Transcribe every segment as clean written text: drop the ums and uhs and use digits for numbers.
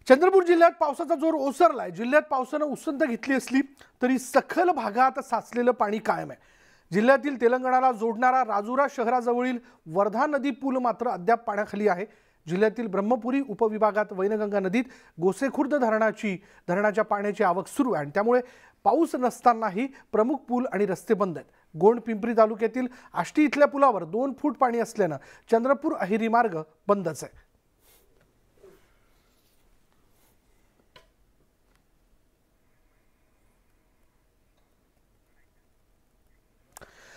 चंद्रपूर जिल्ह्यात पावसाचा जोर ओसरलाय। जिल्ह्यात पावसाने उसंत घेतली असली तरी सखल भागात साचलेलं पाणी कायम आहे। जिल्ह्यातील तेलंगणाला जोडणारा राजुरा शहराजवळील वर्धा नदी पूल मात्र अद्याप पाण्याखाली आहे। जिल्ह्यातील ब्रह्मपुरी उपविभागात वैनगंगा नदीत गोसेखुर्द धरणाच्या पाण्याची आवक सुरू आहे आणि त्यामुळे पाऊस नसतानाही प्रमुख पूल आणि रस्ते बंद आहेत। गोंड पिंपरी तालुक्यातील आष्टी इथल्या पुलावर 2 फूट पाणी असल्याने चंद्रपूर अहिरी मार्ग बंदच आहे।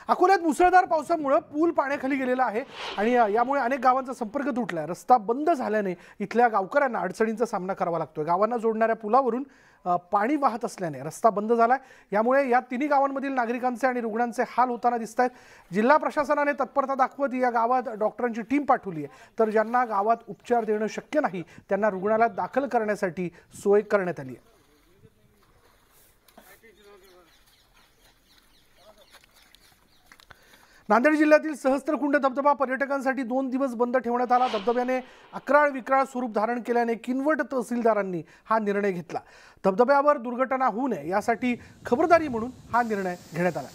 अकोल्यात मुसळधार पावसामुळे पूल पाण्याखाली गेलेला आहे आणि यामुळे अनेक गावांचा संपर्क तुटलाय। रस्ता बंद झाल्याने इथल्या गावकऱ्यांना अडचणींचा सामना करावा लागतोय। गावांना जोडणाऱ्या पुलावरून पाणी वाहत असल्याने रस्ता बंद झालाय। यामुळे या तिन्ही गावांमधील नागरिकांचे आणि रुग्णांचे हाल होताना दिसतायत। जिल्हा प्रशासनाने तत्परता दाखवत या गावात डॉक्टरांची टीम पाठवली आहे, तर ज्यांना गावात उपचार देणं शक्य नाही त्यांना रुग्णालयात दाखल करण्यासाठी सोय करण्यात आली आहे। नांदेड जिल्ह्यातील सहस्त्रकुंड धबधबा पर्यटकांसाठी 2 दिवस बंद ठेवण्यात आला। धबधब्याने अक्राळ विक्राळ स्वरूप धारण केल्याने किनवट तहसीलदारांनी हा निर्णय घेतला। धबधब्यावर दुर्घटना होऊ नये यासाठी खबरदारी म्हणून हा निर्णय घेण्यात आला।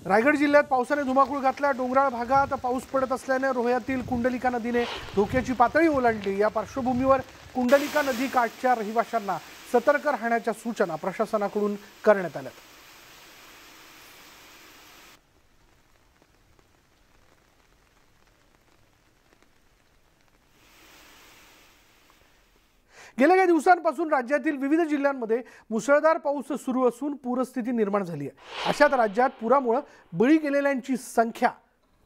रायगड जिल्ह्यात पावसाने धुमाकूळ घातला। डोंगराळ भागात पाऊस पडत असल्याने रोह्यातील कुंडलिका नदीने धोक्याची पातळी ओलांडली। या पार्श्वभूमीवर कुंडलिका नदी काठच्या रहिवाशांना सतर्क राहण्याच्या सूचना प्रशासनाकडून करण्यात आल्या। गेल्या काही दिवसांपासून राज्यातील विविध जिल्ह्यांमध्ये मुसळधार पाऊस सुरू असून पूरस्थिती निर्माण झाली आहे। अशात राज्यात पुरामुळे बळी गेलेल्यांची संख्या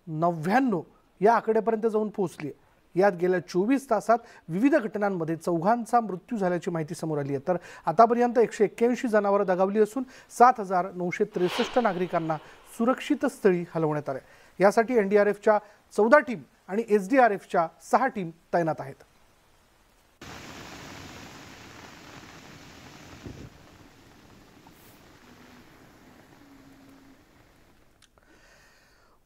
99 या आकड्यापर्यंत जाऊन पोहोचली आहे। यात गेल्या 24 तासात विविध घटनांमध्ये 4 मृत्यू झाल्याची माहिती समोर आली आहे। तर आतापर्यंत 181 जनावरं दगावली असून 7963 नागरिकांना सुरक्षित स्थळी हलवण्यात आले। यासाठी एनडीआरएफच्या 14 टीम आणि एसडीआरएफच्या 6 टीम तैनात आहेत।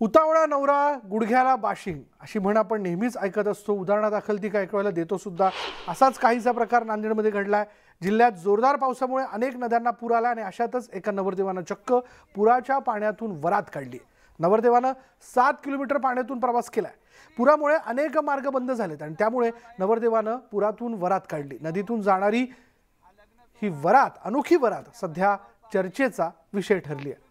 उतावळा नवरा गुडघ्याला बाशिंग अशी म्हण आपण नेहमीच ऐकत असतो। उदाहरणादाखल ती काय ऐकवायला देतो सुद्धा। असाच काहीसा प्रकार नांदेडमध्ये घडलाय। जिल्ह्यात जोरदार पावसामुळे अनेक नद्यांना पूर आला आणि अशातच एका नवरदेवानं चक्क पुराच्या पाण्यातून वरात काढली। नवरदेवानं 7 किलोमीटर पाण्यातून प्रवास केलाय। पुरामुळे अनेक मार्ग बंद झालेत आणि त्यामुळे नवरदेवानं पुरातून वरात काढली। नदीतून जाणारी ही वरात, अनोखी वरात सध्या चर्चेचा विषय ठरली आहे।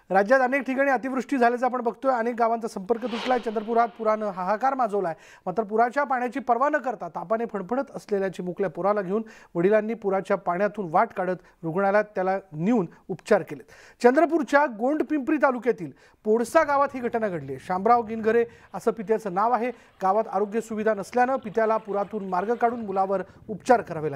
राज्यात अनेक ठिकाणी अतिवृष्टी झाल्याचं आपण बघतोय। अनेक गावांचा संपर्क तुटलाय। चंद्रपुरात पुरानं हाहाकार माजवलाय। मात्र पुराच्या पाण्याची पर्वा न करता तापाने फणफणत असलेल्या चिमुकल्या पोराला घेऊन वडिलांनी पुराच्या पाण्यातून वाट काढत रुग्णालयात त्याला नेऊन उपचार केलेत। चंद्रपूरच्या गोंड पिंपरी तालुक्यातील पोडसा गावात ही घटना घडली। शामराव गिनघरे असं पित्याचं नाव आहे। गावात आरोग्य सुविधा नसल्यानं पित्याला पुरातून मार्ग काढून मुलावर उपचार करावे लागले।